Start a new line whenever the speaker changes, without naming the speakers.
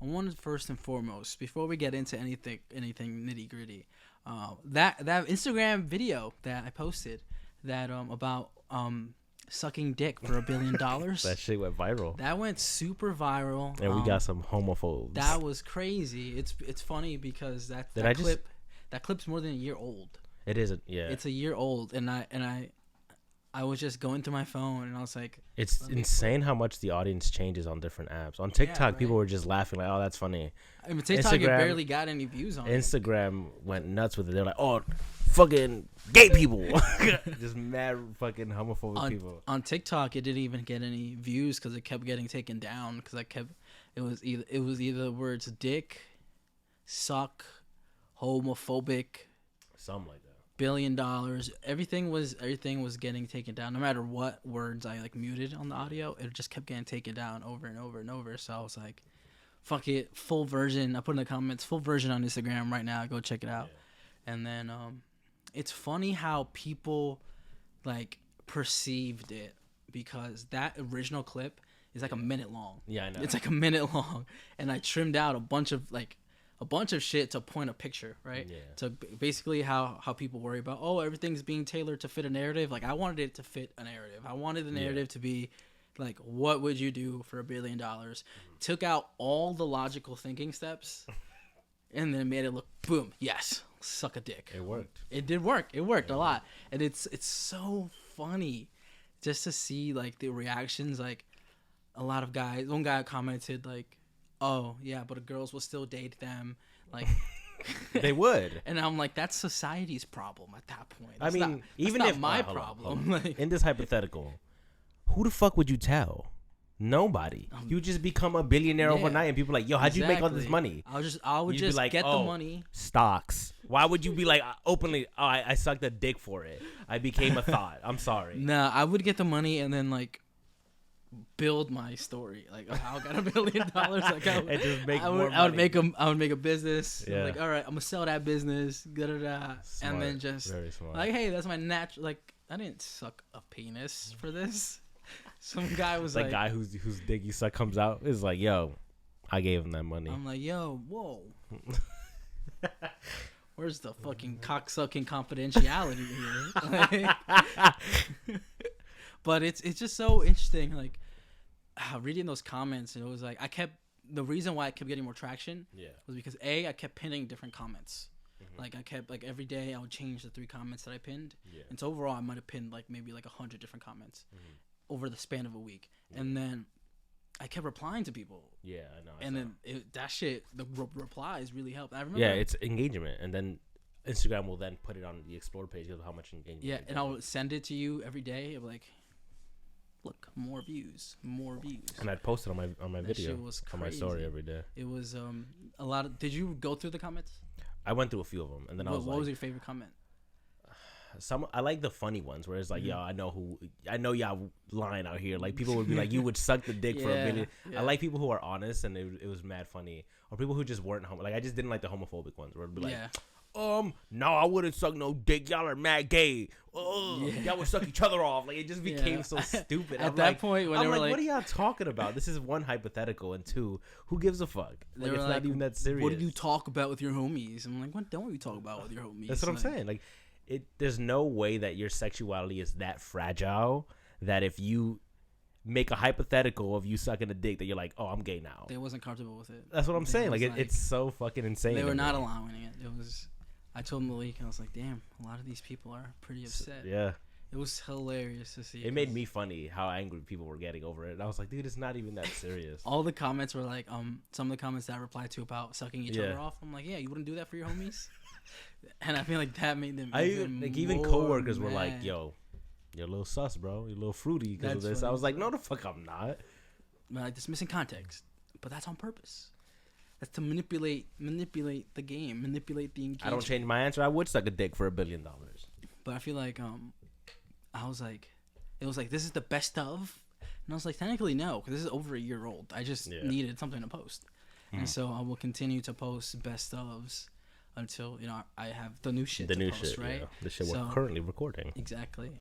I wanted first and foremost, before we get into anything nitty gritty, that Instagram video that I posted that about sucking dick for $1 billion.
That shit went viral.
That went super viral.
And we got some homophobes.
That was crazy. It's funny because that clip's more than a year old.
It isn't. Yeah.
It's a year old, and I was just going through my phone, and I was like,
it's insane how much the audience changes on different apps. On TikTok, people were just laughing like, "Oh, that's funny."
I mean, TikTok, it barely got any views on.
Instagram went nuts with it. They're like, "Oh, fucking gay people," just mad fucking homophobic people.
On TikTok, it didn't even get any views because it kept getting taken down because it was either words dick, suck, homophobic,
something like that.
$1 billion. Everything was getting taken down. No matter what words I muted on the audio, it just kept getting taken down over and over and over. So I was like, fuck it, full version. I put in the comments, full version on Instagram right now. Go check it out. Yeah. And then it's funny how people perceived it because that original clip is like a minute long.
Yeah, I know.
It's like a minute long, and I trimmed out a bunch of shit to point a picture, right? Yeah. To basically how people worry about, oh, everything's being tailored to fit a narrative. Like, I wanted it to fit a narrative. I wanted the narrative to be like, what would you do for $1 billion? Took out all the logical thinking steps and then made it look, boom, yes, suck a dick.
It worked.
It did work. It worked a lot. And it's so funny just to see the reactions. Like, a lot of guys, one guy commented oh yeah, but girls will still date them.
They would.
And I'm like, that's society's problem at that point.
That's even if
my problem.
In this hypothetical, who the fuck would you tell? Nobody. You just become a billionaire overnight, and people are like, yo, how'd you make all this money?
I would just get the money.
Stocks. Why would you be openly? Oh, I sucked a dick for it. I became a thought. I'm sorry.
Nah, I would get the money and then build my story. I got $1 billion.
And just make more money.
I would make a business.
Yeah.
All right, I'm gonna sell that business. Da-da-da. And then just
very smart.
hey, that's my natural. I didn't suck a penis for this. Some guy was
like, guy whose dick you suck comes out is like, yo, I gave him that money.
I'm like, yo, whoa. Where's the fucking cocksucking confidentiality here? But it's just so interesting, reading those comments. And it was the reason why I kept getting more traction was because I kept pinning different comments. Mm-hmm. I kept every day I would change the 3 comments that I pinned. Yeah. And so overall I might have pinned maybe 100 different comments over the span of a week. Yeah. And then I kept replying to people. Yeah, I know. And then the replies really helped. I remember.
Yeah, it's engagement, and then Instagram will then put it on the explore page of how much engagement.
Yeah, and I'll send it to you every day. I'm like, look, more views.
And I'd post it on my video, on my story every day.
It was a lot of. Did you go through the comments?
I went through a few of them, and then what
was your favorite comment?
I like the funny ones where it's yo, I know y'all lying out here. People would be like, you would suck the dick for $1 billion. Yeah. I like people who are honest, and it was mad funny. Or people who just weren't I just didn't like the homophobic ones where it'd be like, no, I wouldn't suck no dick. Y'all are mad gay. Y'all would suck each other off. It just became so stupid.
At that point, when
what are y'all talking about? This is 1, hypothetical, and 2, who gives a fuck? It's not even that serious.
What do you talk about with your homies? I'm like, what don't you talk about with your homies?
That's what I'm saying. There's no way that your sexuality is that fragile that if you make a hypothetical of you sucking a dick that you're like, oh, I'm gay now.
They wasn't comfortable with it.
That's what I'm saying. It's so fucking insane.
They were not allowing it. It was. I told Malik, I was like, damn, a lot of these people are pretty upset.
Yeah.
It was hilarious to see.
It made me funny how angry people were getting over it. And I was like, dude, it's not even that serious.
All the comments were some of the comments that I replied to about sucking each other off. I'm like, yeah, you wouldn't do that for your homies? And I feel like that made them
even coworkers were like, yo, you're a little sus, bro. You're a little fruity because of this. I was like, no, the fuck I'm not.
It's missing context. But that's on purpose. That's to manipulate the game, manipulate the engagement.
I don't change my answer. I would suck a dick for $1 billion.
But I feel like I was like, it was like, this is the best of, and I was like, technically no, because this is over a year old. I just needed something to post, and so I will continue to post best ofs until I have the new shit. The new post, shit, right?
Yeah. The shit we're currently recording.
Exactly,